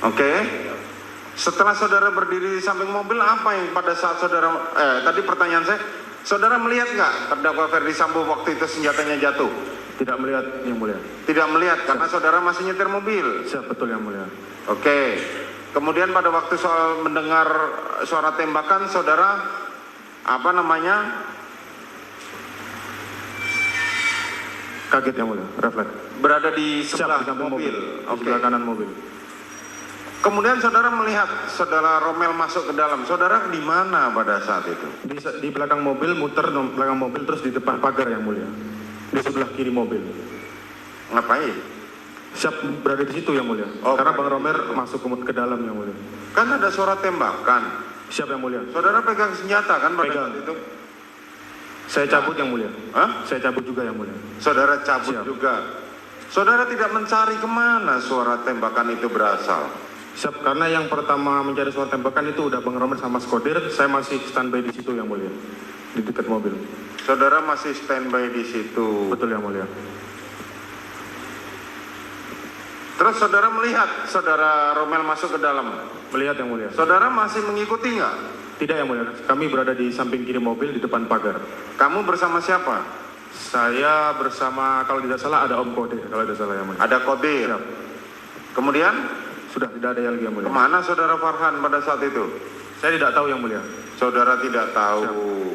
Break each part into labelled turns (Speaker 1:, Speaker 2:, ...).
Speaker 1: Oke. Setelah saudara berdiri di samping mobil, apa yang pada saat saudara, tadi pertanyaan saya, saudara melihat nggak terdakwa Ferdi Sambo waktu itu senjatanya jatuh?
Speaker 2: Tidak melihat yang mulia.
Speaker 1: Tidak melihat karena saudara masih nyetir mobil.
Speaker 2: Siap, betul yang mulia.
Speaker 1: Oke. Kemudian pada waktu soal mendengar suara tembakan, saudara
Speaker 2: Kaget yang mulia, refleks.
Speaker 1: berada di sebelah
Speaker 2: Siap, di samping
Speaker 1: mobil.
Speaker 2: Di
Speaker 1: Oke.
Speaker 2: sebelah kanan mobil.
Speaker 1: Kemudian saudara melihat saudara Romel masuk ke dalam. Saudara di mana pada saat itu?
Speaker 2: Di belakang mobil, muter belakang mobil, terus di depan pagar yang mulia. Di sebelah kiri mobil.
Speaker 1: Ngapain?
Speaker 2: Siap berada di situ yang mulia.
Speaker 1: Oh,
Speaker 2: karena
Speaker 1: berada
Speaker 2: Bang Romer
Speaker 1: di situ.
Speaker 2: masuk ke dalam yang mulia.
Speaker 1: Kan ada suara tembakan.
Speaker 2: Siap yang mulia.
Speaker 1: Saudara pegang senjata kan pada
Speaker 2: Pegang.
Speaker 1: saat itu?
Speaker 2: Saya cabut yang mulia.
Speaker 1: Hah?
Speaker 2: Saya cabut juga yang mulia.
Speaker 1: Saudara cabut
Speaker 2: Siap.
Speaker 1: juga. Saudara tidak mencari kemana suara tembakan itu berasal.
Speaker 2: Siap, karena yang pertama mencari suara tembakan itu udah Bang Romer sama Skodir. Saya masih standby di situ yang mulia. Di dekat mobil.
Speaker 1: Saudara masih standby di situ.
Speaker 2: Betul yang mulia.
Speaker 1: Terus saudara melihat saudara Romel masuk ke dalam.
Speaker 2: Melihat yang mulia.
Speaker 1: Saudara masih mengikuti nggak?
Speaker 2: Tidak yang mulia. Kami berada di samping kiri mobil di depan pagar.
Speaker 1: Kamu bersama siapa?
Speaker 2: Saya bersama, kalau tidak salah ada Om Kodir, kalau tidak salah yang mulia.
Speaker 1: Ada Kodir.
Speaker 2: Siap.
Speaker 1: Kemudian
Speaker 2: Sudah tidak ada yang lagi yang mulia.
Speaker 1: kemana saudara Farhan pada saat itu?
Speaker 2: Saya tidak tahu yang mulia.
Speaker 1: Saudara tidak tahu.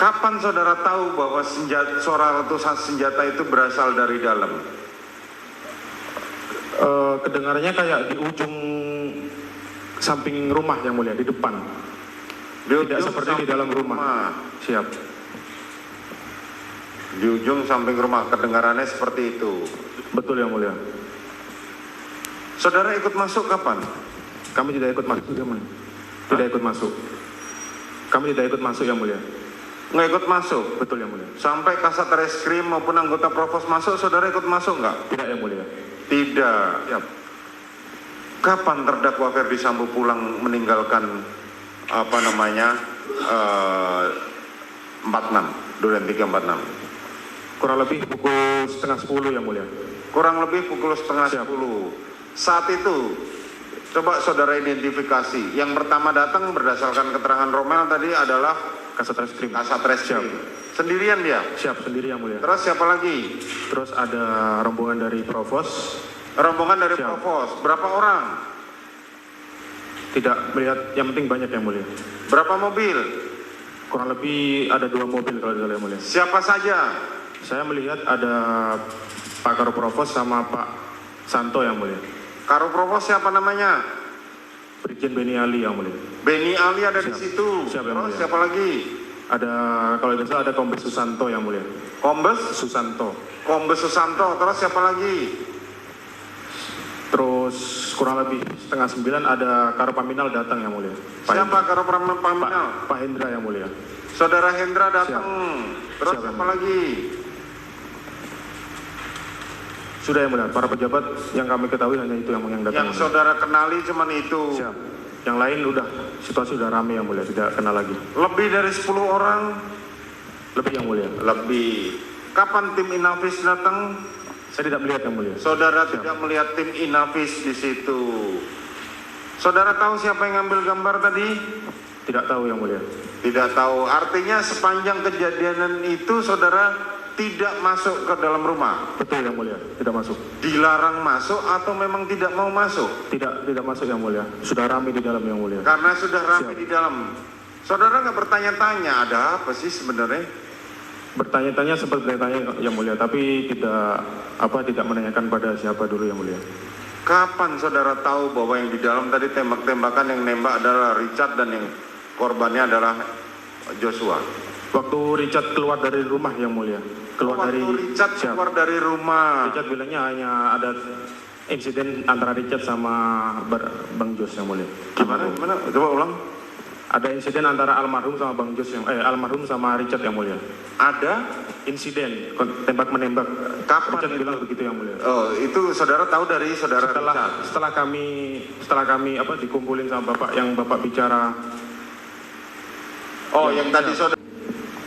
Speaker 1: Kapan saudara tahu bahwa suara letusan senjata itu berasal dari dalam?
Speaker 2: Kedengarannya kayak di ujung samping rumah yang mulia, di depan. Tidak
Speaker 1: ujung
Speaker 2: seperti di dalam
Speaker 1: samping
Speaker 2: rumah. Siap.
Speaker 1: Di ujung samping rumah, kedengarannya seperti itu.
Speaker 2: Betul yang mulia.
Speaker 1: Saudara ikut masuk kapan?
Speaker 2: Kami tidak ikut masuk yang mulia. Tidak ikut masuk. Kami tidak ikut masuk yang mulia.
Speaker 1: Nggak ikut masuk?
Speaker 2: Betul yang mulia.
Speaker 1: Sampai kasat reskrim maupun anggota provos masuk, saudara ikut masuk nggak?
Speaker 2: Tidak yang mulia.
Speaker 1: Tidak.
Speaker 2: Siap.
Speaker 1: Kapan terdakwa Ferdi Sambo pulang meninggalkan 46, Duren 346?
Speaker 2: Kurang lebih pukul setengah 10 yang mulia.
Speaker 1: Kurang lebih pukul setengah
Speaker 2: Siap.
Speaker 1: 10. Saat itu, coba saudara identifikasi. Yang pertama datang berdasarkan keterangan Romel tadi adalah
Speaker 2: Kasat reskrim.
Speaker 1: kasat reskrim. Sendirian dia?
Speaker 2: Siap, sendiri yang mulia.
Speaker 1: Terus siapa lagi?
Speaker 2: Terus ada rombongan dari Provos.
Speaker 1: Rombongan dari
Speaker 2: Siap.
Speaker 1: Provos. Berapa orang?
Speaker 2: Tidak melihat, yang penting banyak yang mulia.
Speaker 1: Berapa mobil?
Speaker 2: Kurang lebih ada 2 mobil kalau tidak salah yang mulia.
Speaker 1: Siapa saja?
Speaker 2: Saya melihat ada Pak Karo Provos sama Pak Santo yang mulia.
Speaker 1: Karo Provos siapa namanya?
Speaker 2: Brigjen Beni Ali yang mulia.
Speaker 1: Beni Ali ada di
Speaker 2: Siap.
Speaker 1: situ.
Speaker 2: Siap, yang
Speaker 1: Terus
Speaker 2: mulia.
Speaker 1: siapa lagi?
Speaker 2: Ada, kalau tidak salah ada Kombes Susanto yang mulia.
Speaker 1: Kombes
Speaker 2: Susanto.
Speaker 1: Susanto. Terus siapa lagi?
Speaker 2: Terus kurang lebih setengah 9 ada Karo Paminal datang yang mulia.
Speaker 1: Siapa Karo Paminal?
Speaker 2: Pak Hendra yang mulia.
Speaker 1: Saudara Hendra datang. Terus
Speaker 2: Siap,
Speaker 1: siapa
Speaker 2: yang mulia.
Speaker 1: lagi?
Speaker 2: Sudah yang mulia. Para pejabat yang kami ketahui hanya itu yang datang.
Speaker 1: Yang saudara kenali cuman itu.
Speaker 2: Siap. Yang lain udah, situasi udah rame yang mulia, tidak kenal lagi.
Speaker 1: Lebih dari 10 orang?
Speaker 2: Lebih yang mulia.
Speaker 1: Lebih. Kapan tim Inavis datang?
Speaker 2: Saya tidak melihat yang mulia.
Speaker 1: Saudara
Speaker 2: Siap.
Speaker 1: tidak melihat tim Inavis di situ. Saudara tahu siapa yang ngambil gambar tadi?
Speaker 2: Tidak tahu yang mulia.
Speaker 1: Tidak tahu. Artinya sepanjang kejadian itu saudara tidak masuk ke dalam rumah.
Speaker 2: Betul yang mulia, tidak masuk.
Speaker 1: Dilarang masuk atau memang tidak mau masuk?
Speaker 2: Tidak masuk yang mulia. Sudah ramai di dalam yang mulia.
Speaker 1: Karena sudah ramai
Speaker 2: Siap.
Speaker 1: di dalam. Saudara nggak bertanya-tanya ada apa sih sebenarnya?
Speaker 2: Bertanya-tanya sempat bertanya yang mulia, tapi tidak menanyakan pada siapa dulu yang mulia.
Speaker 1: Kapan saudara tahu bahwa yang di dalam tadi tembak-tembakan yang nembak adalah Richard dan yang korbannya adalah Joshua?
Speaker 2: Waktu Richard keluar dari rumah yang mulia.
Speaker 1: Waktu Richard
Speaker 2: Siap.
Speaker 1: keluar dari rumah.
Speaker 2: Richard bilangnya hanya ada insiden antara Richard sama Bang Jos yang mulia.
Speaker 1: Gimana? Coba ulang.
Speaker 2: Ada insiden antara almarhum sama Bang Jos almarhum sama Richard yang mulia.
Speaker 1: Ada?
Speaker 2: Insiden tembak menembak.
Speaker 1: Kapan
Speaker 2: Richard
Speaker 1: itu?
Speaker 2: bilang begitu yang mulia.
Speaker 1: Oh, itu saudara tahu dari saudara Richard?
Speaker 2: Setelah kami dikumpulin sama bapak yang bapak bicara.
Speaker 1: Oh, yang tadi saudara.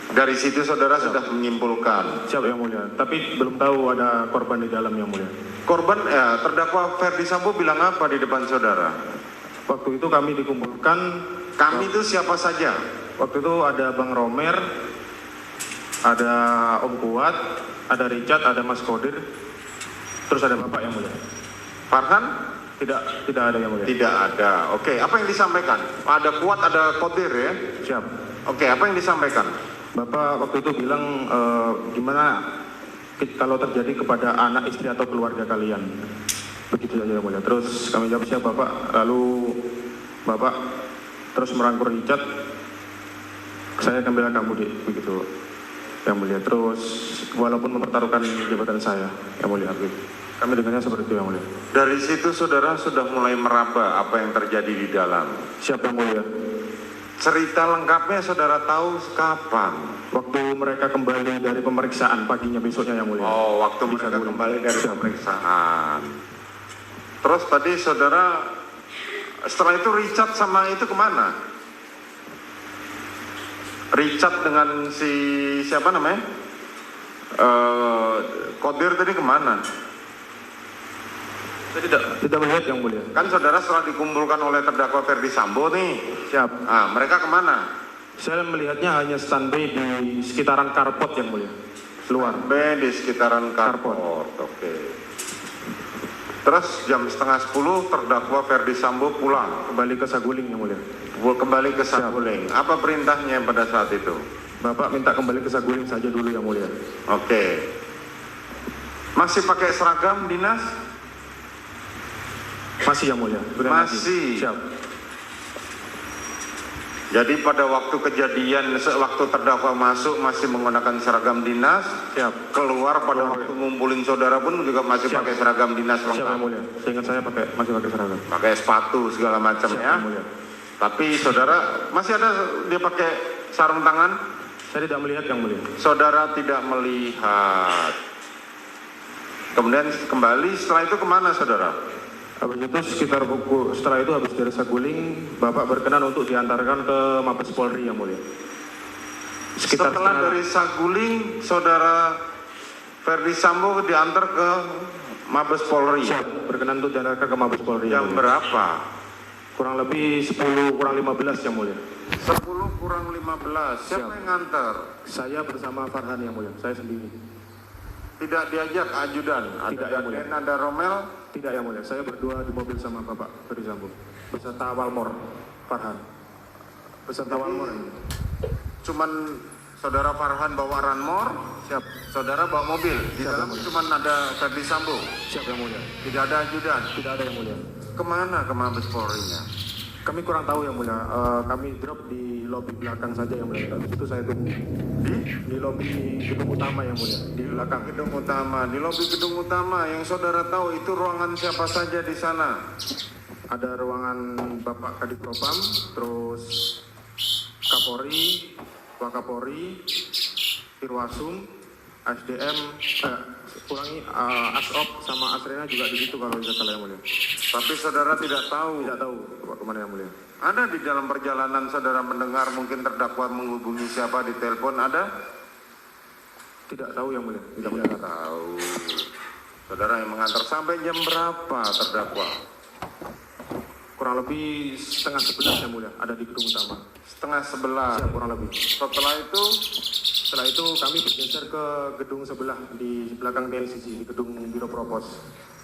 Speaker 1: Dari situ saudara sudah menyimpulkan.
Speaker 2: Siap yang mulia. Tapi belum tahu ada korban di dalam yang mulia.
Speaker 1: Korban, terdakwa Ferdi Sambo bilang apa di depan saudara?
Speaker 2: Waktu itu kami dikumpulkan,
Speaker 1: Kami itu siapa saja?
Speaker 2: waktu itu ada Bang Romer, ada Om Kuat, ada Richard, ada Mas Kodir, terus ada Bapak yang mulia.
Speaker 1: Farhan?
Speaker 2: Tidak ada yang mulia.
Speaker 1: Tidak ada. Oke, apa yang disampaikan? Ada Kuat, ada Kodir ya?
Speaker 2: Siap.
Speaker 1: Oke, apa yang disampaikan?
Speaker 2: Bapak waktu itu bilang gimana kalau terjadi kepada anak, istri atau keluarga kalian. Begitu saja yang mulia. Terus kami jawab siap Bapak. Lalu Bapak terus merangkul Richard. Saya akan bela kamu di begitu yang mulia. Terus walaupun mempertaruhkan jabatan saya yang mulia. Kami dengarnya seperti itu yang mulia.
Speaker 1: Dari situ saudara sudah mulai meraba apa yang terjadi di dalam.
Speaker 2: Siap yang mulia.
Speaker 1: Cerita lengkapnya saudara tahu kapan?
Speaker 2: Waktu mereka kembali dari pemeriksaan paginya besoknya yang mulia.
Speaker 1: Oh, waktu
Speaker 2: Bisa
Speaker 1: mereka
Speaker 2: dulu.
Speaker 1: kembali dari
Speaker 2: Siap.
Speaker 1: pemeriksaan. Terus tadi saudara, setelah itu Richard sama itu kemana? Richard dengan si siapa namanya? Kodir tadi kemana?
Speaker 2: Saya tidak melihat yang mulia.
Speaker 1: Kan saudara setelah dikumpulkan oleh terdakwa Ferdi Sambo nih,
Speaker 2: Siap.
Speaker 1: mereka kemana?
Speaker 2: Saya melihatnya hanya standby di sekitaran carport yang mulia. Luar.
Speaker 1: Di sekitaran carport. Oke. Terus jam setengah 10 terdakwa Ferdi Sambo pulang.
Speaker 2: Kembali ke Saguling yang mulia.
Speaker 1: Kembali ke Saguling. Apa perintahnya pada saat itu?
Speaker 2: Bapak minta kembali ke Saguling saja dulu yang mulia.
Speaker 1: Oke. Masih pakai seragam dinas?
Speaker 2: Masih yang mulia. Sudah
Speaker 1: Masih.
Speaker 2: Siap.
Speaker 1: Jadi pada waktu kejadian, waktu terdakwa masuk masih menggunakan seragam dinas,
Speaker 2: Siap.
Speaker 1: keluar pada waktu ngumpulin saudara pun juga masih
Speaker 2: Siap.
Speaker 1: pakai seragam dinas
Speaker 2: Siap yang
Speaker 1: lengkap.
Speaker 2: mulia. Seingat saya masih pakai seragam.
Speaker 1: Pakai sepatu segala macam
Speaker 2: Siap
Speaker 1: ya.
Speaker 2: yang mulia.
Speaker 1: Tapi saudara masih ada dia pakai sarung tangan?
Speaker 2: Saya tidak melihat yang mulia.
Speaker 1: Saudara tidak melihat. Kemudian kembali setelah itu kemana saudara?
Speaker 2: Habis itu setelah itu habis dari Saguling, Bapak berkenan untuk diantarkan ke Mabes Polri yang mulia.
Speaker 1: Setelah dari Saguling, saudara Ferdi Sambo diantar ke Mabes Polri.
Speaker 2: Siap. Berkenan untuk diantarkan ke Mabes Polri.
Speaker 1: Jam
Speaker 2: yang mulia.
Speaker 1: berapa?
Speaker 2: Kurang lebih 10 kurang 15 yang mulia.
Speaker 1: 10 kurang 15. Siapa
Speaker 2: Siap.
Speaker 1: yang ngantar?
Speaker 2: Saya bersama Farhan yang mulia. Saya sendiri.
Speaker 1: Tidak diajak ajudan.
Speaker 2: Tidak,
Speaker 1: Ada
Speaker 2: yang mulia.
Speaker 1: Daden, ada Romel.
Speaker 2: Tidak yang mulia. Saya berdua di mobil sama Bapak Ferdi Sambo. Beserta Walmor Farhan. Beserta Walmor.
Speaker 1: Cuman saudara Farhan bawa ranmor.
Speaker 2: Siap.
Speaker 1: Saudara bawa mobil. Di
Speaker 2: Siap,
Speaker 1: dalam
Speaker 2: yang mulia.
Speaker 1: cuman ada Ferdi Sambo.
Speaker 2: Siap yang mulia.
Speaker 1: Tidak ada ajudan.
Speaker 2: Tidak ada yang mulia.
Speaker 1: Kemana ke Mabes Polri-nya?
Speaker 2: Kami kurang tahu yang mulia. Kami drop di lobi belakang saja yang mulia. Habis itu saya tunggu di lobi gedung utama yang mulia. Di belakang.
Speaker 1: Gedung utama. Di lobi gedung utama yang saudara tahu itu ruangan siapa saja di sana?
Speaker 2: Ada ruangan Bapak Kadif Propam, terus Kapolri, Wakapolri, Irwasum, SDM, Asop sama Asrena juga di situ kalau tidak salah yang mulia.
Speaker 1: Tapi saudara tidak tahu.
Speaker 2: Tidak tahu Bapak kemana yang mulia.
Speaker 1: Ada di dalam perjalanan saudara mendengar mungkin terdakwa menghubungi siapa di telepon, ada?
Speaker 2: Tidak tahu yang mulia. Tidak mulia.
Speaker 1: Tidak tahu. Saudara yang mengantar sampai jam berapa terdakwa?
Speaker 2: Kurang lebih setengah 11 yang mulia. Ada di gedung utama.
Speaker 1: Setengah 11.
Speaker 2: Siap kurang lebih.
Speaker 1: Setelah itu
Speaker 2: Kami bergeser ke gedung sebelah di belakang TNCC, di gedung Biro Propos.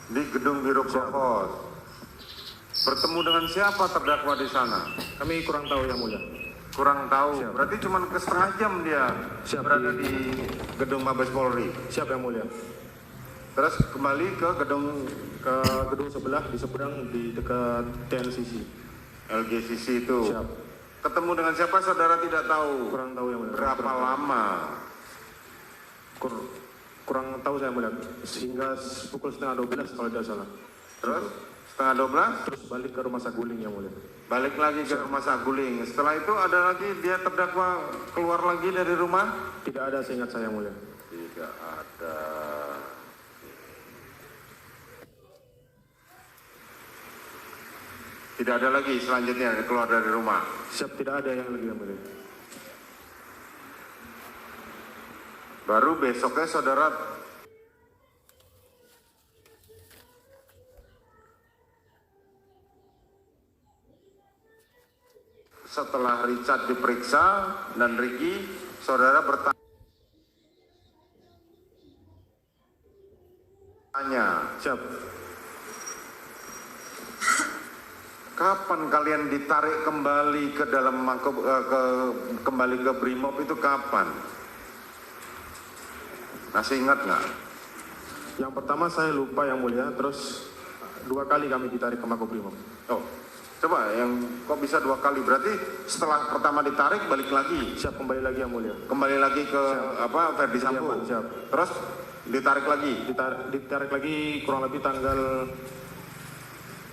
Speaker 1: di gedung Biro Provos. Bertemu dengan siapa terdakwa di sana?
Speaker 2: Kami kurang tahu yang mulia.
Speaker 1: Kurang tahu.
Speaker 2: Siap.
Speaker 1: Berarti cuma ke setengah jam dia
Speaker 2: Siap.
Speaker 1: berada di gedung Mabes Polri.
Speaker 2: Siap yang mulia.
Speaker 1: Terus kembali ke gedung
Speaker 2: Ke gedung sebelah di seberang di dekat TNCC.
Speaker 1: LGCC itu.
Speaker 2: Siap.
Speaker 1: Ketemu dengan siapa saudara tidak tahu.
Speaker 2: Kurang tahu yang mulia.
Speaker 1: Berapa lama?
Speaker 2: Kurang tahu saya melihat sehingga pukul setengah 12 kalau tidak salah.
Speaker 1: Terus setengah 12
Speaker 2: Terus balik ke rumah Saguling yang mulia.
Speaker 1: balik lagi ke rumah Saguling. Setelah itu ada lagi dia terdakwa keluar lagi dari rumah?
Speaker 2: Tidak ada seingat saya yang mulia.
Speaker 1: Tidak ada. Tidak ada lagi selanjutnya keluar dari rumah.
Speaker 2: Siap, tidak ada yang lagi yang mulia.
Speaker 1: Baru besoknya saudara setelah Richard diperiksa dan Ricky, saudara bertanya,
Speaker 2: Siap.
Speaker 1: kapan kalian ditarik kembali ke dalam kembali ke Brimob itu kapan? Masih ingat nggak?
Speaker 2: Yang pertama saya lupa yang mulia, terus 2 kali kami ditarik ke Makobrimob.
Speaker 1: Oh, coba yang kok bisa 2 kali? Berarti setelah pertama ditarik balik lagi,
Speaker 2: Siap, kembali lagi yang mulia.
Speaker 1: kembali lagi ke Verdi Sambo.
Speaker 2: Siap.
Speaker 1: Terus ditarik lagi.
Speaker 2: Ditarik lagi kurang lebih tanggal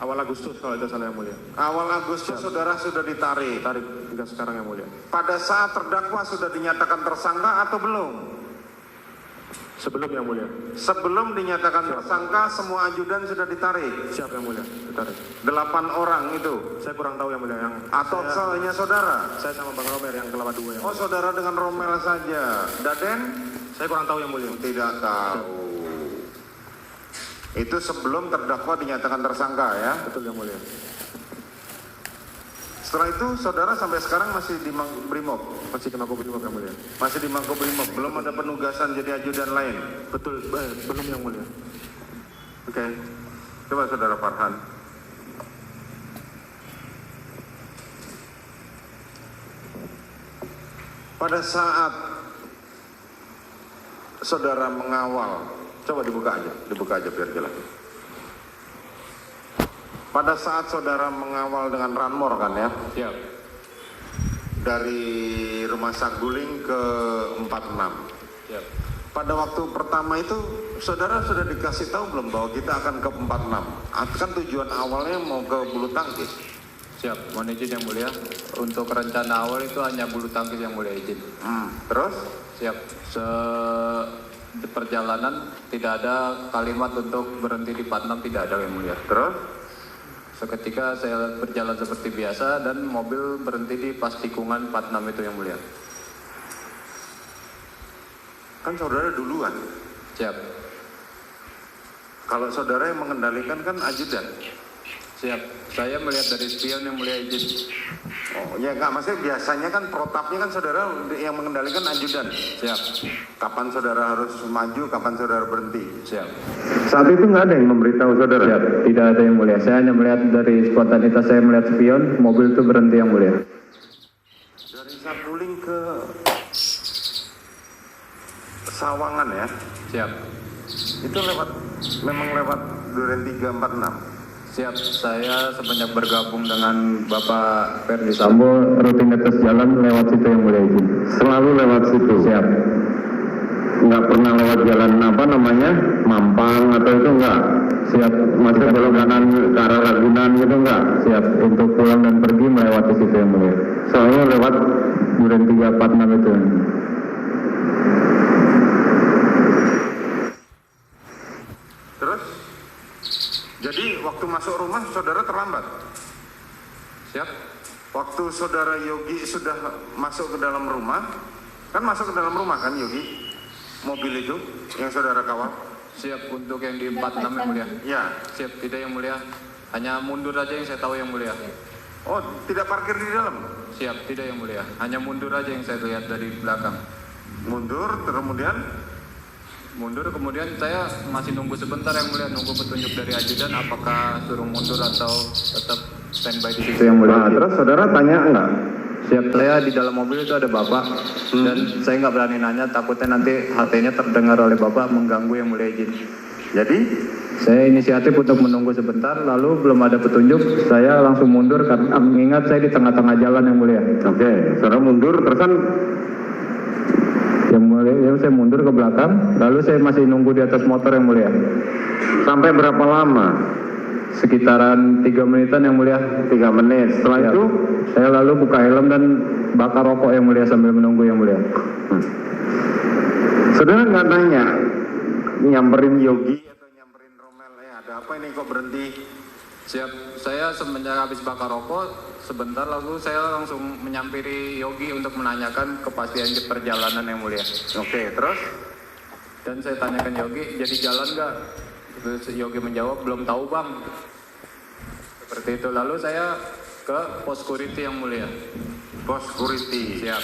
Speaker 2: awal Agustus kalau tidak salah yang mulia.
Speaker 1: Awal Agustus saudara sudah ditarik.
Speaker 2: Tarik hingga sekarang yang mulia.
Speaker 1: Pada saat terdakwa sudah dinyatakan tersangka atau belum?
Speaker 2: Sebelum yang mulia.
Speaker 1: Sebelum dinyatakan tersangka, semua ajudan sudah ditarik.
Speaker 2: Siap yang mulia, ditarik.
Speaker 1: 8 orang itu.
Speaker 2: Saya kurang tahu yang mulia yang
Speaker 1: Atau hanya saudara?
Speaker 2: saya sama Bang Romer yang kelapa 2 yang
Speaker 1: Oh, saudara dengan Romel saja. Daden?
Speaker 2: saya kurang tahu yang mulia.
Speaker 1: Tidak tahu. Itu sebelum terdakwa dinyatakan tersangka ya.
Speaker 2: Betul yang mulia.
Speaker 1: Setelah itu saudara sampai sekarang masih di Brimob.
Speaker 2: Masih ke Makobrimob yang mulia.
Speaker 1: Masih di Makobrimob. Belum ada penugasan jadi ajudan lain.
Speaker 2: Betul, belum yang mulia.
Speaker 1: Oke. Coba saudara Farhan. Pada saat saudara mengawal, coba dibuka aja biar jelas. Pada saat saudara mengawal dengan Ranmor kan ya,
Speaker 2: Siap.
Speaker 1: dari Rumah Saguling ke 46.
Speaker 2: Siap.
Speaker 1: Pada waktu pertama itu saudara sudah dikasih tahu belum bahwa kita akan ke 46? Kan tujuan awalnya mau ke bulu tangkis.
Speaker 3: Siap, mohon izin yang mulia. Untuk rencana awal itu hanya bulu tangkis yang mulia izin.
Speaker 1: Terus?
Speaker 3: Siap. Di perjalanan tidak ada kalimat untuk berhenti di 46, tidak ada yang mulia.
Speaker 1: Terus?
Speaker 3: Seketika saya berjalan seperti biasa dan mobil berhenti di pas tikungan 46 itu yang mulia.
Speaker 1: Kan saudara duluan.
Speaker 3: Siap.
Speaker 1: Kalau saudara yang mengendalikan kan ajudan.
Speaker 3: Siap. Saya melihat dari spion yang mulia izin.
Speaker 1: Oh ya enggak, maksudnya biasanya kan protapnya kan saudara yang mengendalikan ajudan.
Speaker 3: Siap.
Speaker 1: Kapan saudara harus maju, kapan saudara berhenti.
Speaker 3: Siap.
Speaker 1: Saat itu nggak ada yang memberitahu saudara?
Speaker 3: Siap. Tidak ada yang mulia. Saya hanya melihat dari spontanitas saya melihat spion, mobil itu berhenti yang mulia.
Speaker 1: Dari Saguling ke Sawangan ya?
Speaker 3: Siap.
Speaker 1: Itu memang lewat Duren 346.
Speaker 3: Siap, saya semenjak bergabung dengan Bapak Verdi Sambo, rutinitas jalan lewat situ yang mulia izin.
Speaker 1: Selalu lewat situ?
Speaker 3: Siap.
Speaker 1: Nggak pernah lewat jalan apa namanya, Mampang atau itu enggak?
Speaker 3: Siap,
Speaker 1: Masih belok kanan ke arah Ragunan gitu enggak?
Speaker 3: siap. Untuk pulang dan pergi melewati situ yang mulia.
Speaker 1: Soalnya lewat
Speaker 3: Duren 346 itu.
Speaker 1: terus? Jadi waktu masuk rumah saudara terlambat?
Speaker 3: Siap.
Speaker 1: Waktu saudara Yogi sudah masuk ke dalam rumah, kan masuk ke dalam rumah kan Yogi? Mobil itu yang saudara kawal?
Speaker 3: Siap untuk yang di 46 yang mulia.
Speaker 1: Ya.
Speaker 3: Siap, tidak yang mulia. Hanya mundur aja yang saya tahu yang mulia.
Speaker 1: Oh, tidak parkir di dalam?
Speaker 3: Siap, tidak yang mulia. Hanya mundur aja yang saya lihat dari belakang.
Speaker 1: Mundur,
Speaker 3: Kemudian saya masih nunggu sebentar yang mulia, nunggu petunjuk dari ajudan apakah suruh mundur atau tetap standby di situ yang mulia.
Speaker 1: Nah, terus saudara tanya enggak?
Speaker 3: Siap, saya di dalam mobil itu ada bapak dan saya nggak berani nanya, takutnya nanti HT-nya terdengar oleh bapak mengganggu yang mulia izin.
Speaker 1: Jadi?
Speaker 3: Saya inisiatif untuk menunggu sebentar, lalu belum ada petunjuk, saya langsung mundur karena mengingat saya di tengah-tengah jalan yang mulia.
Speaker 1: Oke, saudara mundur terus kan?
Speaker 3: Yang mulia, ya saya mundur ke belakang, lalu saya masih nunggu di atas motor yang mulia.
Speaker 1: Sampai berapa lama?
Speaker 3: Sekitaran 3 menitan yang mulia.
Speaker 1: 3 menit. Setelah
Speaker 3: Siap.
Speaker 1: itu?
Speaker 3: Saya lalu buka helm dan bakar rokok yang mulia sambil menunggu yang mulia.
Speaker 1: Saudara nggak nanya nyamperin Yogi atau nyamperin Romel, ya ada apa ini kok berhenti?
Speaker 3: Siap, saya semenjak habis bakar rokok sebentar lalu saya langsung menyampiri Yogi untuk menanyakan kepastian di perjalanan yang mulia.
Speaker 1: Oke, terus?
Speaker 3: Dan saya tanyakan Yogi, jadi jalan nggak? Terus Yogi menjawab, belum tahu bang. Seperti itu. Lalu saya Ke pos security yang mulia.
Speaker 1: Pos security.
Speaker 3: Siap.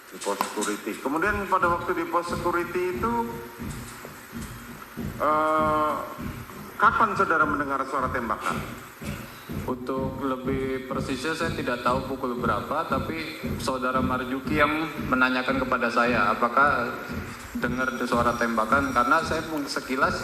Speaker 1: Di pos security. Kemudian pada waktu di pos security itu kapan saudara mendengar suara tembakan?
Speaker 3: Untuk lebih persisnya saya tidak tahu pukul berapa, tapi saudara Marjuki yang menanyakan kepada saya apakah dengar suara tembakan, karena saya sekilas